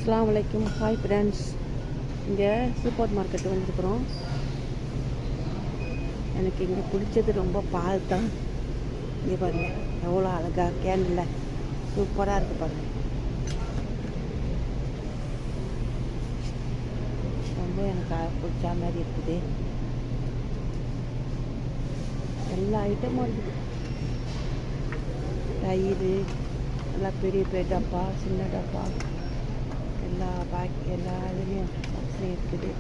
அஸ்ஸலாமு அலைக்கும். Hi friends, இங்கே சூப்பர் மார்க்கெட்டு வந்துருக்குறோம். எனக்கு இங்கே பிடிச்சது ரொம்ப பால் தான். இங்கே பாருங்கள் எவ்வளோ அழகாக கேண்டில் சூப்பராக இருக்குது பாருங்கள். ரொம்ப எனக்கு பிடிச்ச மாதிரி இருக்குது. எல்லா ஐட்டமும் இருக்குது. தயிர், நல்லா பெரிய பெரிய டப்பா, சின்ன டப்பா, எல்லா இதுலேயும் இருக்குது.